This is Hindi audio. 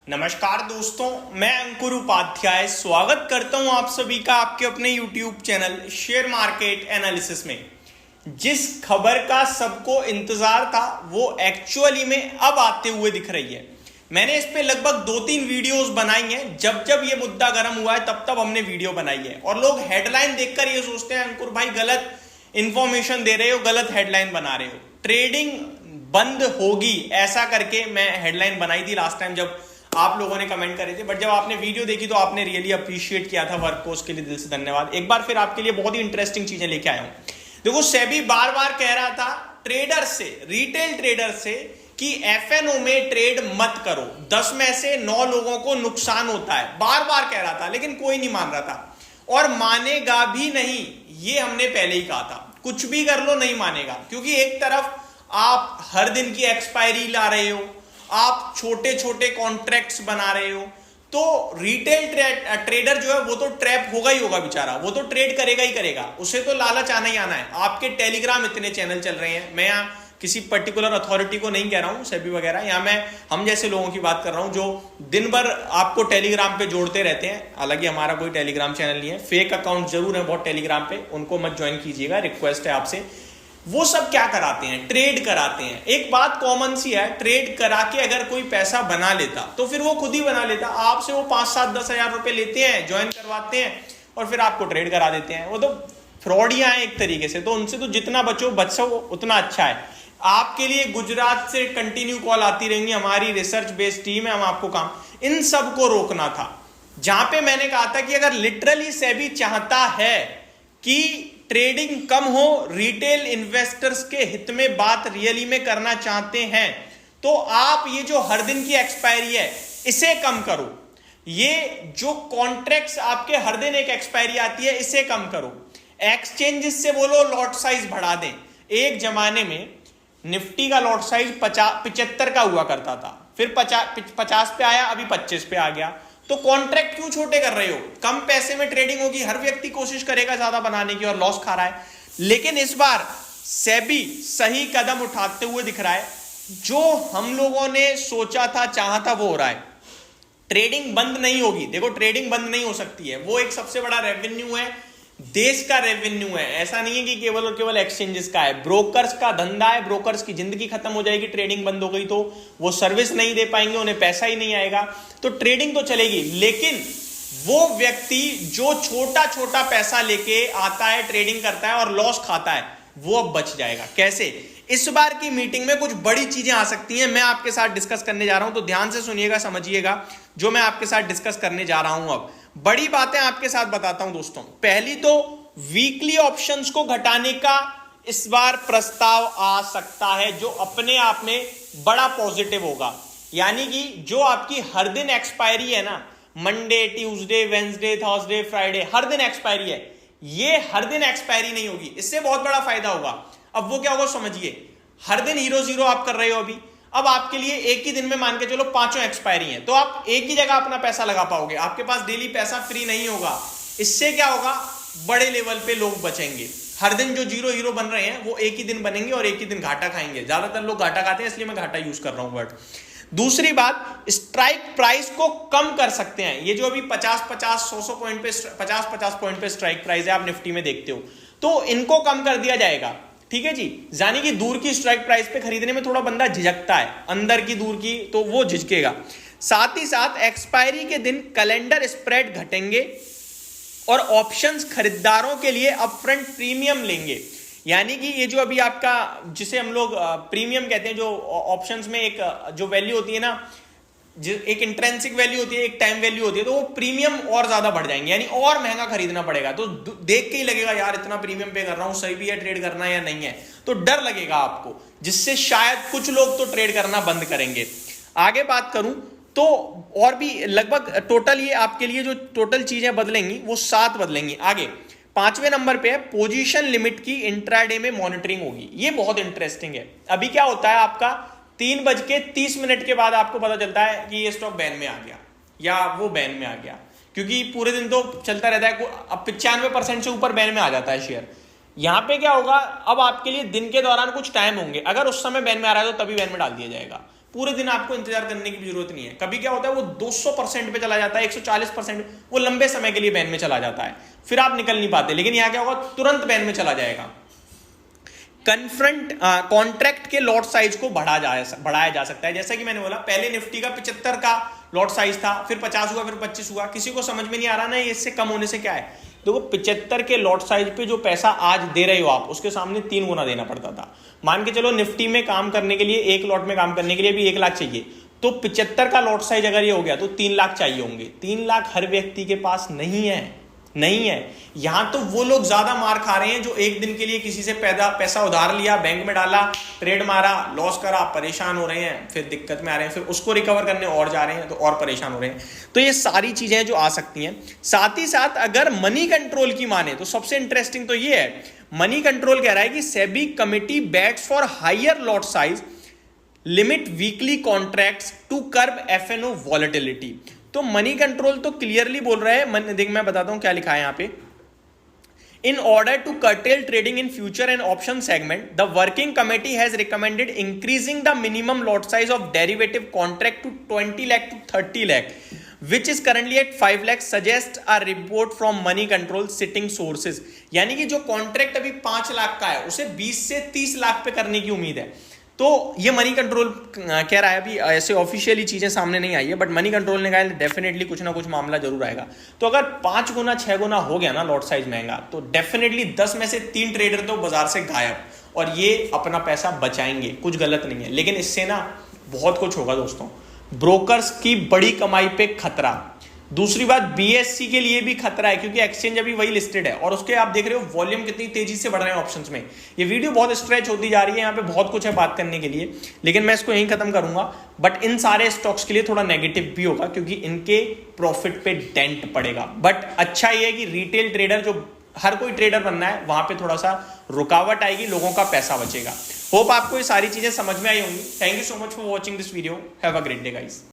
नमस्कार दोस्तों, मैं अंकुर उपाध्याय स्वागत करता हूं आप सभी का आपके अपने YouTube channel share market analysis में। जिस खबर का सबको इंतजार था वो एक्चुअली में अब आते हुए दिख रही है। मैंने इस पे लगभग 2-3 वीडियोस बनाई हैं। जब जब ये मुद्दा गर्म हुआ है तब तब हमने वीडियो बनाई है और लोग हेडलाइन देखकर ये सोचते हैं अंकुर भाई गलत इंफॉर्मेशन दे रहे हो, गलत हेडलाइन बना रहे हो, ट्रेडिंग बंद होगी ऐसा करके मैं हेडलाइन बनाई थी लास्ट टाइम जब आप लोगों ने कमेंट करे थे। बट जब आपने वीडियो देखी तो आपने रियली अप्रिशिएट किया था वर्क को, उसके लिए दिल से धन्यवाद। एक बार फिर आपके लिए बहुत ही इंटरेस्टिंग चीजें लेके आया हूं। देखो, सेबी बार बार कह रहा था ट्रेडर से, रिटेल ट्रेडर से कि एफएनओ में ट्रेड मत करो, 10 में से 9 लोगों को नुकसान होता है। बार बार कह रहा था लेकिन कोई नहीं मान रहा था और मानेगा भी नहीं। ये हमने पहले ही कहा था, कुछ भी कर लो नहीं मानेगा, क्योंकि एक तरफ आप हर दिन की एक्सपायरी ला रहे हो, आप छोटे छोटे कॉन्ट्रैक्ट्स बना रहे हो, तो रिटेल ट्रेडर जो है वो तो ट्रैप होगा ही होगा बेचारा, वो तो ट्रेड करेगा ही करेगा, उसे तो लालच आना ही आना है। आपके टेलीग्राम इतने चैनल चल रहे हैं, मैं यहाँ किसी पर्टिकुलर अथॉरिटी को नहीं कह रहा हूँ, सेबी वगैरह, यहाँ मैं हम जैसे लोगों की बात कर रहा हूँ जो दिन भर आपको टेलीग्राम पे जोड़ते रहते हैं। हालांकि हमारा कोई टेलीग्राम चैनल नहीं है, फेक अकाउंट जरूर है बहुत टेलीग्राम पे, उनको मत ज्वाइन कीजिएगा, रिक्वेस्ट है आपसे। वो सब क्या कराते हैं? ट्रेड कराते हैं। एक बात कॉमन सी है, ट्रेड करा के अगर कोई पैसा बना लेता तो फिर वो खुद ही बना लेता। आपसे वो 5-7-10 हजार रुपए लेते हैं, ज्वाइन करवाते हैं और फिर आपको ट्रेड करा देते हैं। वो तो फ्रॉडिया है एक तरीके से, तो उनसे तो जितना बचो उतना अच्छा है। आपके लिए गुजरात से कंटिन्यू कॉल आती रहेंगी, हमारी रिसर्च बेस्ड टीम है, हम आपको काम इन सब को रोकना था। जहां पे मैंने कहा था कि अगर लिटरली सेबी चाहता है कि ट्रेडिंग कम हो, रिटेल इन्वेस्टर्स के हित में बात रियली में करना चाहते हैं, तो आप ये जो हर दिन की एक्सपायरी है इसे कम करो। ये जो कॉन्ट्रैक्ट्स आपके हर दिन एक एक्सपायरी आती है इसे कम करो। एक्सचेंजेस से बोलो लॉट साइज बढ़ा दें। एक जमाने में निफ्टी का लॉट साइज 75 का हुआ करता था, फिर 50 पे आया, अभी 25 पे आ गया। तो कॉन्ट्रैक्ट क्यों छोटे कर रहे हो? कम पैसे में ट्रेडिंग होगी, हर व्यक्ति कोशिश करेगा ज्यादा बनाने की और लॉस खा रहा है। लेकिन इस बार सेबी सही कदम उठाते हुए दिख रहा है। जो हम लोगों ने सोचा था, चाहा था, वो हो रहा है। ट्रेडिंग बंद नहीं होगी। देखो, ट्रेडिंग बंद नहीं हो सकती है, वो एक सबसे बड़ा रेवेन्यू है, देश का रेवेन्यू है। ऐसा नहीं है कि केवल और केवल एक्सचेंजेस का है, ब्रोकर्स का धंधा है। ब्रोकर्स की जिंदगी खत्म हो जाएगी ट्रेडिंग बंद हो गई तो, वो सर्विस नहीं दे पाएंगे, उन्हें पैसा ही नहीं आएगा। तो ट्रेडिंग तो चलेगी, लेकिन वो व्यक्ति जो छोटा छोटा पैसा लेके आता है, ट्रेडिंग करता है और लॉस खाता है, वो अब बच जाएगा। कैसे? इस बार की मीटिंग में कुछ बड़ी चीजें आ सकती हैं, मैं आपके साथ डिस्कस करने जा रहा हूं, तो ध्यान से सुनिएगा, समझिएगा जो मैं आपके साथ डिस्कस करने जा रहा हूं। अब बड़ी बातें आपके साथ बताता हूं दोस्तों। पहली तो वीकली ऑप्शंस को घटाने का इस बार प्रस्ताव आ सकता है, जो अपने आप में बड़ा पॉजिटिव होगा। यानी कि जो आपकी हर दिन एक्सपायरी है ना, Monday, Tuesday, Wednesday, Thursday, Friday, हर दिन एक्सपायरी है, ये हर दिन एक्सपायरी नहीं होगी। इससे बहुत बड़ा फायदा होगा। अब वो क्या होगा समझिए, हर दिन 0-0 आप कर रहे हो अभी, अब आपके लिए एक ही दिन में मान के चलो 5 एक्सपायरी हैं, तो आप एक ही जगह अपना पैसा लगा पाओगे, आपके पास डेली पैसा फ्री नहीं होगा। इससे क्या होगा, बड़े लेवल पे लोग बचेंगे। हर दिन जो 0-0 बन रहे हैं वो एक ही दिन बनेंगे और एक ही दिन घाटा खाएंगे। ज्यादातर लोग घाटा खाते हैं, इसलिए मैं घाटा यूज कर रहा हूं वर्ड। दूसरी बात, स्ट्राइक प्राइस को कम कर सकते हैं। ये जो अभी 50-50, 100-100 पॉइंट पे, 50-50 पॉइंट पे स्ट्राइक प्राइस है, आप निफ्टी में देखते हो, तो इनको कम कर दिया जाएगा। ठीक है जी, यानी कि दूर की स्ट्राइक प्राइस पे खरीदने में थोड़ा बंदा झिझकता है, अंदर की दूर की तो वो झिझकेगा। साथ ही साथ एक्सपायरी के दिन कैलेंडर स्प्रेड घटेंगे और ऑप्शंस खरीदारों के लिए अपफ्रंट प्रीमियम लेंगे। यानी कि ये जो अभी आपका, जिसे हम लोग प्रीमियम कहते हैं, जो ऑप्शंस में एक जो वैल्यू होती है ना, एक इंट्रिंसिक वैल्यू होती है, एक टाइम वैल्यू होती है, तो वो प्रीमियम और ज्यादा बढ़ जाएंगे, यानी और महंगा खरीदना पड़ेगा। तो देख के ही लगेगा यार इतना प्रीमियम पे कर रहा हूं, सही भी है ट्रेड करना या नहीं है, तो डर लगेगा आपको, जिससे शायद कुछ लोग तो ट्रेड करना बंद करेंगे। आगे बात करूं तो और भी लगभग टोटल ये आपके लिए जो टोटल चीजें बदलेंगी वो 7 बदलेंगी। आगे 5वें नंबर पे है पोजीशन लिमिट की इंट्राडे में मॉनिटरिंग होगी। ये बहुत इंटरेस्टिंग है। अभी क्या होता है, आपका 3:30 के बाद आपको पता चलता है कि ये स्टॉक बैन में आ गया या वो बैन में आ गया, क्योंकि पूरे दिन तो चलता रहता है। अब 95% से ऊपर बैन में आ जाता है शेयर। यहां पे क्या होगा, अब आपके लिए दिन के दौरान कुछ टाइम होंगे, अगर उस समय बैन में आ रहा है तो तभी बैन में डाल दिया जाएगा, पूरे दिन आपको इंतजार करने की जरूरत नहीं है। कभी क्या होता है वो 200% पे चला जाता है, 140%, वो लंबे समय के लिए बैन में चला जाता है, फिर आप निकल नहीं पाते। लेकिन यहां क्या होगा, तुरंत बैन में चला जाएगा। कॉन्ट्रैक्ट के लॉट साइज को बढ़ाया जा सकता है। जैसा कि मैंने बोला, पहले निफ्टी का 75 का लॉट साइज था, फिर 50 हुआ, फिर 25 हुआ। किसी को समझ में नहीं आ रहा ना इससे कम होने से क्या है। देखो 75 के लॉट साइज पे जो पैसा आज दे रहे हो आप, उसके सामने 3 गुना देना पड़ता था। मान के चलो निफ्टी में काम करने के लिए, एक लॉट में काम करने के लिए भी 1 लाख चाहिए, तो 75 का लॉट साइज अगर ये हो गया तो 3 लाख चाहिए होंगे। 3 लाख हर व्यक्ति के पास नहीं है। यहां तो वो लोग ज्यादा मार खा रहे हैं जो एक दिन के लिए किसी से पैसा उधार लिया, बैंक में डाला, ट्रेड मारा, लॉस करा, परेशान हो रहे हैं, फिर दिक्कत में आ रहे हैं, फिर उसको रिकवर करने और जा रहे हैं तो और परेशान हो रहे हैं। तो ये सारी चीजें जो आ सकती हैं। साथ ही साथ अगर मनी कंट्रोल की माने तो सबसे इंटरेस्टिंग तो ये है, मनी कंट्रोल कह रहा है कि SEBI committee bats for higher lot size, limit weekly contracts to curb FnO volatility. तो मनी कंट्रोल तो क्लियरली बोल रहा है, देख मैं बताता हूं क्या लिखा है यहां पे। In order to curtail trading in future and option segment, the working committee has recommended increasing the minimum lot size of derivative contract to 20 lakh to 30 lakh, which is currently at 5 lakh, suggests a report from money control sitting sources। यानी कि जो कॉन्ट्रैक्ट अभी 5 लाख का है उसे 20 से 30 लाख पे करने की उम्मीद है। तो ये मनी कंट्रोल कह रहा है, अभी ऐसे ऑफिशियली चीजें सामने नहीं आई है, बट मनी कंट्रोल ने कहा डेफिनेटली कुछ ना कुछ मामला जरूर आएगा। तो अगर 5 गुना 6 गुना हो गया ना लॉट साइज महंगा, तो डेफिनेटली 10 में से 3 ट्रेडर तो बाजार से गायब, और ये अपना पैसा बचाएंगे, कुछ गलत नहीं है। लेकिन इससे ना बहुत कुछ होगा दोस्तों, ब्रोकर्स की बड़ी कमाई पे खतरा। दूसरी बात, बीएससी के लिए भी खतरा है, क्योंकि एक्सचेंज अभी वही लिस्टेड है और उसके आप देख रहे हो वॉल्यूम कितनी तेजी से बढ़ रहे हैं ऑप्शंस में। ये वीडियो बहुत स्ट्रेच होती जा रही है, यहाँ पे बहुत कुछ है बात करने के लिए, लेकिन मैं इसको यहीं खत्म करूंगा। बट इन सारे स्टॉक्स के लिए थोड़ा नेगेटिव भी होगा, क्योंकि इनके प्रॉफिट पे डेंट पड़ेगा। बट अच्छा ये है कि रिटेल ट्रेडर, जो हर कोई ट्रेडर बनना है, वहां पे थोड़ा सा रुकावट आएगी, लोगों का पैसा बचेगा। होप आपको ये सारी चीजें समझ में आई होंगी। Thank you so much for watching this video. Have a great day guys.